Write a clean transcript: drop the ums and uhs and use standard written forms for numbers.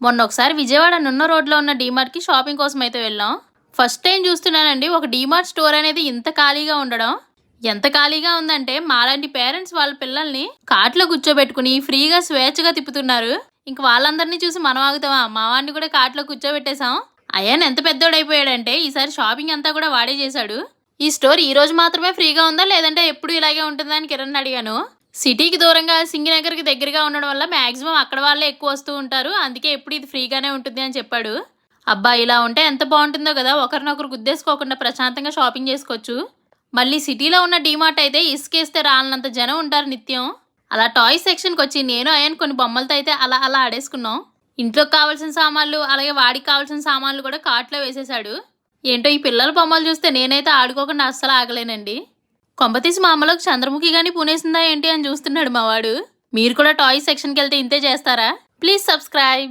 మొన్న ఒకసారి విజయవాడ నున్న రోడ్లో ఉన్న డీమార్ట్కి షాపింగ్ కోసం అయితే వెళ్ళాం. ఫస్ట్ టైం చూస్తున్నానండి ఒక డీమార్ట్ స్టోర్ అనేది ఇంత ఖాళీగా ఉండడం. ఎంత ఖాళీగా ఉందంటే మాలాంటి పేరెంట్స్ వాళ్ళ పిల్లల్ని కార్ట్లో కూర్చోబెట్టుకుని ఫ్రీగా స్వేచ్ఛగా తిప్పుతున్నారు. ఇంక వాళ్ళందరినీ చూసి మనం ఆగుతామా? మా వాడిని కూడా కార్ట్లో కూర్చోబెట్టేశాం. అయ్యాన్ ఎంత పెద్దోడైపోయాడంటే ఈసారి షాపింగ్ అంతా కూడా వాడే చేశాడు. ఈ స్టోర్ ఈ రోజు మాత్రమే ఫ్రీగా ఉందా లేదంటే ఎప్పుడు ఇలాగే ఉంటుందా అని కిరణ్ అడిగాను. సిటీకి దూరంగా సింగినగర్కి దగ్గరగా ఉండడం వల్ల మ్యాక్సిమం అక్కడ వాళ్ళే ఎక్కువ వస్తూ ఉంటారు, అందుకే ఎప్పుడు ఇది ఫ్రీగానే ఉంటుంది అని చెప్పాడు. అబ్బా, ఇలా ఉంటే ఎంత బాగుంటుందో కదా, ఒకరినొకరు గుద్దేసుకోకుండా ప్రశాంతంగా షాపింగ్ చేసుకోవచ్చు. మళ్ళీ సిటీలో ఉన్న డీమార్ట్ అయితే ఇసుకేస్తే రాలనంత జనం ఉంటారు నిత్యం. అలా టాయ్స్ సెక్షన్కి వచ్చి నేను అయ్యాను కొన్ని బొమ్మలతో అయితే అలా అలా ఆడేసుకున్నాం. ఇంట్లోకి కావాల్సిన సామాన్లు అలాగే వాడికి కావాల్సిన సామాన్లు కూడా కార్ట్లో వేసేశాడు. ఏంటో ఈ పిల్లల బొమ్మలు చూస్తే నేనైతే ఆడుకోకుండా అస్సలు ఆగలేనండి. కొంపతీసి మా అమ్మలోకి చంద్రముఖి గానీ పూనేసిందా ఏంటి అని చూస్తున్నాడు మా వాడు. మీరు కూడా టాయ్స్ సెక్షన్కి వెళ్తే ఇంతే చేస్తారా? Please subscribe.